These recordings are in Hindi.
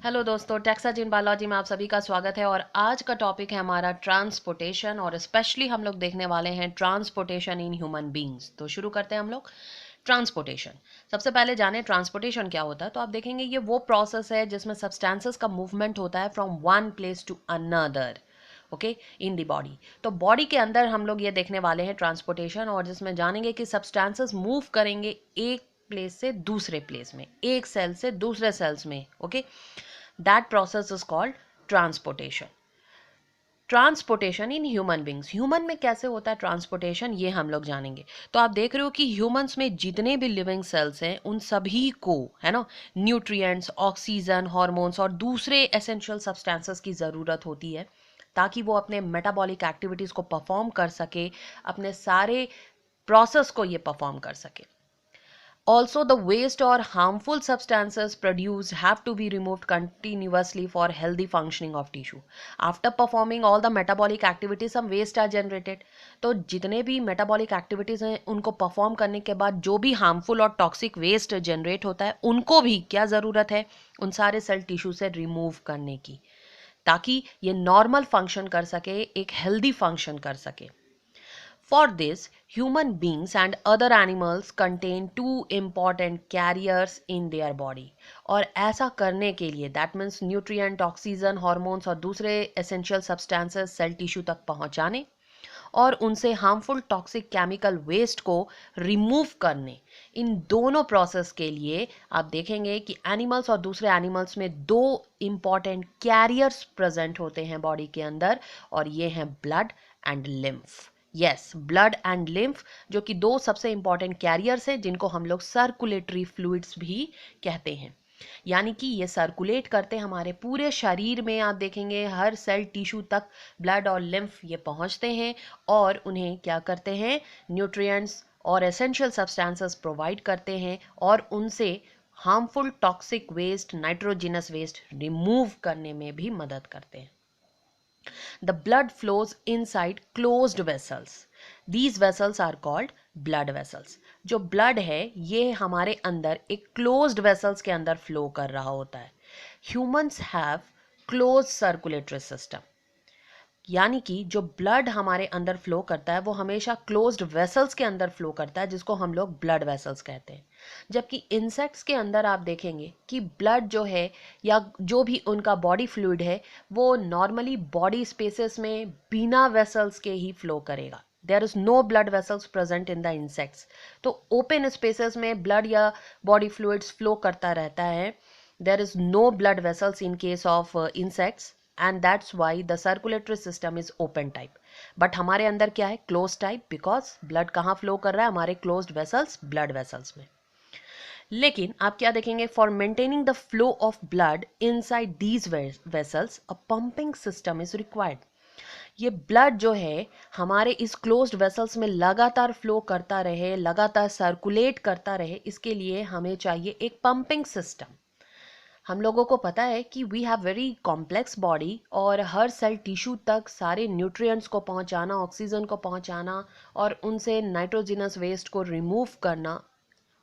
हेलो दोस्तों, टेक्सास इन बायोलॉजी में आप सभी का स्वागत है। और आज का टॉपिक है हमारा ट्रांसपोर्टेशन, और स्पेशली हम लोग देखने वाले हैं ट्रांसपोर्टेशन इन ह्यूमन बींग्स। तो शुरू करते हैं हम लोग। ट्रांसपोर्टेशन, सबसे पहले जाने ट्रांसपोर्टेशन क्या होता है। तो आप देखेंगे ये वो प्रोसेस है जिसमें सब्सटेंसेस का मूवमेंट होता है from one place to another, okay, in the body. तो बॉडी के अंदर हम लोग ये देखने वाले हैं ट्रांसपोर्टेशन, और जिसमें जानेंगे कि सब्सटेंसेस मूव करेंगे एक प्लेस से दूसरे प्लेस में, एक सेल से दूसरे सेल्स में, okay. That process is called transportation. Transportation in human beings, human में कैसे होता है ट्रांसपोर्टेशन, ये हम लोग जानेंगे। तो आप देख रहे हो कि ह्यूमंस में जितने भी लिविंग सेल्स हैं उन सभी को, है ना, न्यूट्रिएंट्स, ऑक्सीजन, हार्मोन्स और दूसरे एसेंशियल सब्सटेंसेस की ज़रूरत होती है ताकि वो अपने मेटाबॉलिक एक्टिविटीज़ को परफॉर्म कर सके, अपने सारे प्रोसेस को ये परफॉर्म कर सके। Also, the waste or harmful substances produced have to be removed continuously for healthy functioning of tissue. After performing all the metabolic activities, some waste are generated. तो जितने भी metabolic activities हैं उनको perform करने के बाद जो भी harmful और toxic waste generate होता है उनको भी क्या ज़रूरत है, उन सारे cell tissue से remove करने की, ताकि ये normal function कर सके, एक healthy function कर सके। For this, human beings and other animals contain two important carriers in their body. और ऐसा करने के लिए that means nutrient, oxygen, hormones और दूसरे essential substances सेल टिश्यू तक पहुंचाने और उनसे हार्मफुल टॉक्सिक केमिकल वेस्ट को रिमूव करने, इन दोनों प्रोसेस के लिए आप देखेंगे कि एनिमल्स और दूसरे एनिमल्स में दो इंपॉर्टेंट कैरियर्स प्रेजेंट होते हैं बॉडी के अंदर, और ये हैं blood and lymph. Yes, blood and lymph, जो कि दो सबसे इंपॉर्टेंट कैरियर्स हैं जिनको हम लोग सर्कुलेटरी फ्लूइड्स भी कहते हैं। यानी कि ये सर्कुलेट करते हमारे पूरे शरीर में, आप देखेंगे हर सेल टिश्यू तक ब्लड और लिम्फ ये पहुंचते हैं और उन्हें क्या करते हैं, न्यूट्रिएंट्स और एसेंशियल सब्सटेंसेस प्रोवाइड करते हैं और उनसे harmful toxic waste, nitrogenous waste remove करने में भी मदद करते हैं। The blood flows inside closed vessels. These vessels are called blood vessels. जो blood है ये हमारे अंदर एक closed vessels के अंदर flow कर रहा होता है। Humans have closed circulatory system. यानी कि जो ब्लड हमारे अंदर फ्लो करता है वो हमेशा क्लोज्ड वेसल्स के अंदर फ्लो करता है, जिसको हम लोग ब्लड वेसल्स कहते हैं। जबकि इंसेक्ट्स के अंदर आप देखेंगे कि ब्लड जो है या जो भी उनका बॉडी फ्लूइड है वो नॉर्मली बॉडी स्पेसेस में बिना वेसल्स के ही फ्लो करेगा। There is no blood vessels present in the insects. तो ओपन स्पेसेस में ब्लड या बॉडी फ्लूइड्स फ्लो करता रहता है। There is no blood vessels in case of insects, and that's why the circulatory system is open type. but हमारे अंदर क्या है, closed type, because blood कहाँ flow कर रहा है, हमारे closed vessels, blood vessels में। लेकिन आप क्या देखेंगे, for maintaining the flow of blood inside these vessels a pumping system is required. ये ब्लड जो है हमारे इस क्लोज्ड वेसल्स में लगातार फ्लो करता रहे, लगातार सर्कुलेट करता रहे, इसके लिए हमें चाहिए एक पंपिंग सिस्टम। हम लोगों को पता है कि we have very complex body और हर सेल टिश्यू तक सारे न्यूट्रिएंट्स को पहुंचाना, ऑक्सीजन को पहुंचाना और उनसे नाइट्रोजिनस वेस्ट को रिमूव करना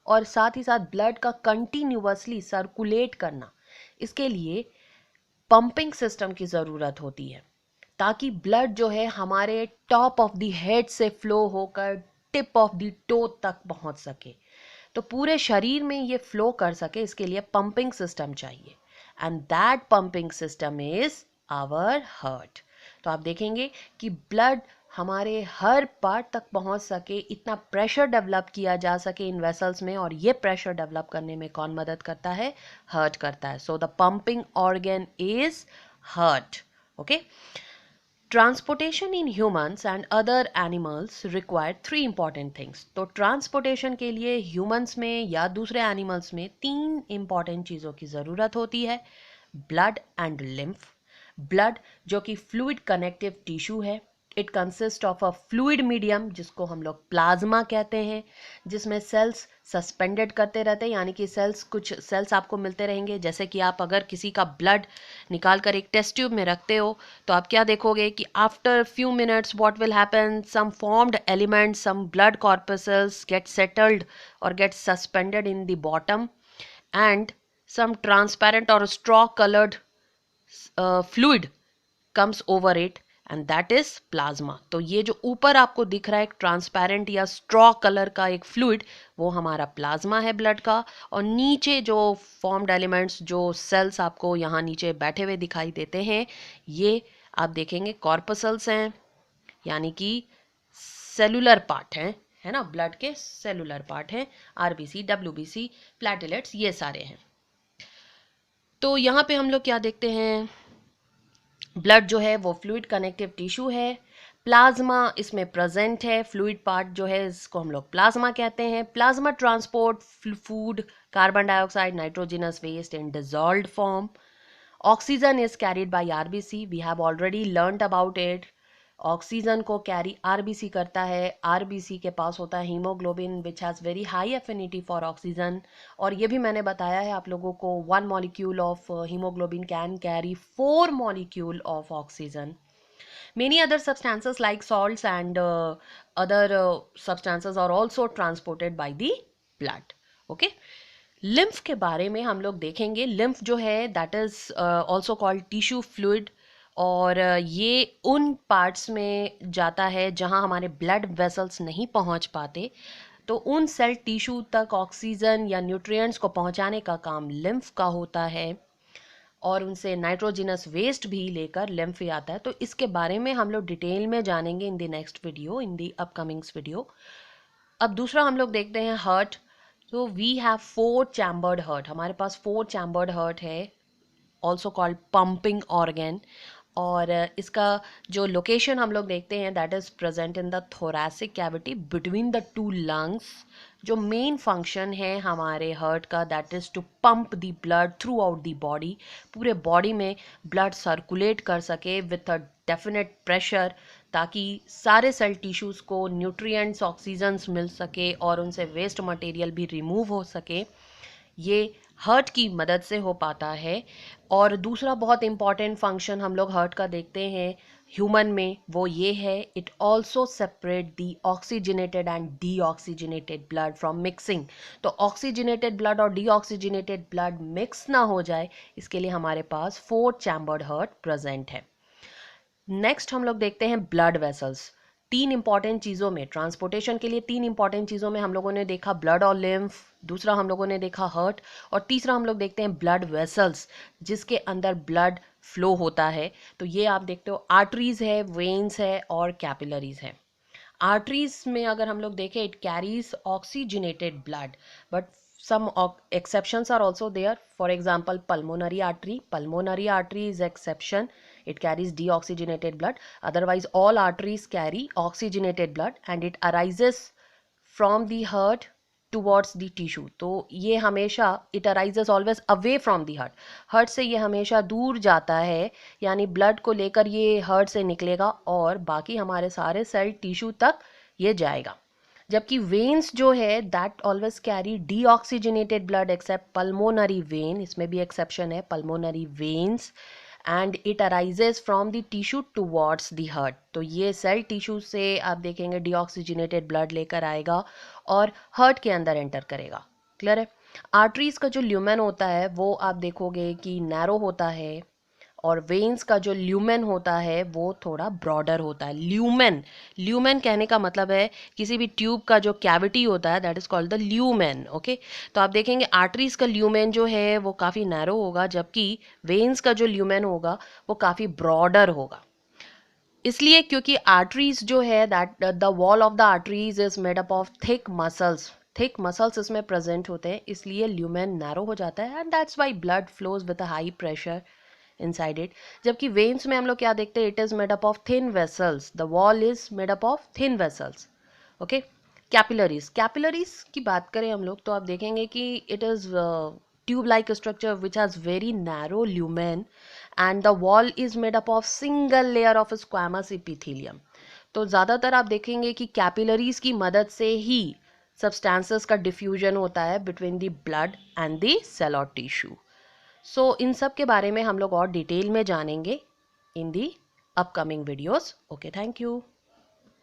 और साथ ही साथ ब्लड का कंटिन्यूअसली सर्कुलेट करना, इसके लिए पंपिंग सिस्टम की ज़रूरत होती है ताकि ब्लड जो है हमारे टॉप ऑफ द हेड से फ्लो होकर टिप ऑफ द टो तक पहुंच सके। तो पूरे शरीर में ये फ्लो कर सके, इसके लिए पंपिंग सिस्टम चाहिए, and that pumping system is our heart. तो आप देखेंगे कि ब्लड हमारे हर पार्ट तक पहुंच सके, इतना प्रेशर डेवलप किया जा सके इन वेसल्स में, और ये प्रेशर डेवलप करने में कौन मदद करता है, हार्ट करता है। So the pumping organ is heart, okay. Transportation in humans and other animals require 3 important things. तो ट्रांसपोर्टेशन के लिए ह्यूमंस में या दूसरे एनिमल्स में 3 इंपॉर्टेंट चीज़ों की ज़रूरत होती है, ब्लड एंड लिम्फ। ब्लड जो कि फ्लूइड कनेक्टिव टिश्यू है, it consist of a fluid medium जिसको हम लोग प्लाज्मा कहते हैं, जिसमें सेल्स सस्पेंडेड करते रहते हैं, यानी कि कुछ सेल्स आपको मिलते रहेंगे। जैसे कि आप अगर किसी का ब्लड निकाल कर एक टेस्ट ट्यूब में रखते हो तो आप क्या देखोगे कि after few minutes what will happen, some formed elements, some blood corpuscles get settled और get suspended in the bottom, and some transparent or straw colored fluid comes over it and that is plasma. तो ये जो ऊपर आपको दिख रहा है एक ट्रांसपेरेंट या स्ट्रॉ कलर का एक फ्लूइड, वो हमारा प्लाज्मा है ब्लड का। और नीचे जो फॉर्म्ड एलिमेंट्स, जो सेल्स आपको यहाँ नीचे बैठे हुए दिखाई देते हैं, ये आप देखेंगे कॉर्पसल्स हैं, यानी कि सेलुलर पार्ट हैं, है ना, ब्लड के सेलुलर पार्ट हैं। आरबीसी, डब्ल्यूबीसी, प्लेटलेट्स, ये सारे हैं। तो यहाँ पे हम लोग क्या देखते हैं, ब्लड जो है वो फ्लूइड कनेक्टिव टिश्यू है। प्लाज्मा इसमें प्रेजेंट है, फ्लूइड पार्ट जो है इसको हम लोग प्लाज्मा कहते हैं। Plasma transport food, carbon dioxide, nitrogenous waste in dissolved form. Oxygen is carried by RBC, we have already learned about it. Oxygen को कैरी आरबीसी करता है। आरबीसी के पास होता है haemoglobin which has very high affinity for oxygen. और ये भी मैंने बताया है आप लोगों को, 1 molecule of haemoglobin can carry 4 molecule of oxygen. Many other substances like salts and other substances are also transported by the blood. Okay. Lymph के बारे में हम लोग देखेंगे। लिम्फ जो है that is also called tissue fluid, और ये उन पार्ट्स में जाता है जहां हमारे ब्लड वेसल्स नहीं पहुंच पाते, तो उन सेल टिश्यू तक ऑक्सीजन या न्यूट्रिएंट्स को पहुंचाने का काम लिम्फ का होता है, और उनसे नाइट्रोजनस वेस्ट भी लेकर लिम्फ आता है। तो इसके बारे में हम लोग डिटेल में जानेंगे in the next video, in the upcomings video. अब दूसरा हम लोग देखते हैं हार्ट। तो वी हैव 4 चैम्बर्ड हार्ट, हमारे पास 4 चैम्बर्ड हार्ट है, ऑल्सो कॉल्ड पंपिंग ऑर्गन। और इसका जो लोकेशन हम लोग देखते हैं that is present in the thoracic cavity between the 2 lungs. जो मेन फंक्शन है हमारे हार्ट का that is to pump the blood throughout the body, पूरे बॉडी में ब्लड सर्कुलेट कर सके विथ अ डेफिनेट प्रेशर, ताकि सारे सेल टिश्यूज़ को न्यूट्रिएंट्स, ऑक्सीजन्स मिल सके और उनसे वेस्ट मटेरियल भी रिमूव हो सके। ये हार्ट की मदद से हो पाता है। और दूसरा बहुत इंपॉर्टेंट फंक्शन हम लोग हार्ट का देखते हैं ह्यूमन में, वो ये है, it also separate the oxygenated and deoxygenated blood from mixing. तो ऑक्सीजनेटेड ब्लड और डीऑक्सीजनेटेड ब्लड मिक्स ना हो जाए, इसके लिए हमारे पास 4 चैम्बर्ड हार्ट प्रेजेंट है। नेक्स्ट हम लोग देखते हैं ब्लड वेसल्स। 3 इंपॉर्टेंट चीज़ों में, ट्रांसपोर्टेशन के लिए 3 इंपॉर्टेंट चीज़ों में हम लोगों ने देखा ब्लड और लिम्फ, दूसरा हम लोगों ने देखा हार्ट, और तीसरा हम लोग देखते हैं ब्लड वेसल्स, जिसके अंदर ब्लड फ्लो होता है। तो ये आप देखते हो आर्टरीज है, वेन्स है और कैपिलरीज है। आर्टरीज में अगर हम लोग देखें, it carries oxygenated blood, but some exceptions are also there. For example, pulmonary artery. Pulmonary artery is exception. It carries deoxygenated blood. Otherwise, all arteries carry oxygenated blood and it arises from the heart towards the tissue. तो ये हमेशा it arises always away from the heart. Heart से ये हमेशा दूर जाता है, यानी ब्लड को लेकर ये हार्ट से निकलेगा और बाकी हमारे सारे सेल टिश्यू तक ये जाएगा। जबकि वेन्स जो है that always carry deoxygenated blood accept pulmonary vein, इसमें भी एक्सेप्शन है, pulmonary veins, and it arises from the tissue towards the heart. तो ये सेल टिश्यू से आप देखेंगे डीऑक्सीजनेटेड ब्लड लेकर आएगा और हार्ट के अंदर एंटर करेगा। क्लियर है। आर्टरीज का जो ल्यूमेन होता है वो आप देखोगे कि नैरो होता है, और वेन्स का जो ल्यूमेन होता है वो थोड़ा ब्रॉडर होता है। ल्यूमेन, ल्यूमेन कहने का मतलब है किसी भी ट्यूब का जो कैविटी होता है that is called the lumen. Okay, तो आप देखेंगे आर्टरीज का ल्यूमेन जो है वो काफ़ी नैरो होगा, जबकि वेन्स का जो ल्यूमेन होगा वो काफ़ी ब्रॉडर होगा। इसलिए क्योंकि आर्टरीज जो है that the wall of the arteries is made up of thick muscles, thick muscles इसमें प्रेजेंट होते हैं, इसलिए ल्यूमेन नैरो हो जाता है and that's why blood flows with a high pressure inside it. जबकि वेन्स में हम लोग क्या देखते हैं, it is made up of thin vessels, the wall is made up of thin vessels. Okay, capillaries, capillaries की बात करें हम लोग तो आप देखेंगे कि it is tube like structure which has very narrow lumen and the wall is made up of single layer of squamous epithelium. तो ज़्यादातर आप देखेंगे कि कैपिलरीज की मदद से ही सब्सटेंसेस का डिफ्यूजन होता है between the blood and the cell और टिश्यू। सो इन सब के बारे में हम लोग और डिटेल में जानेंगे in the upcoming videos. Okay, thank you.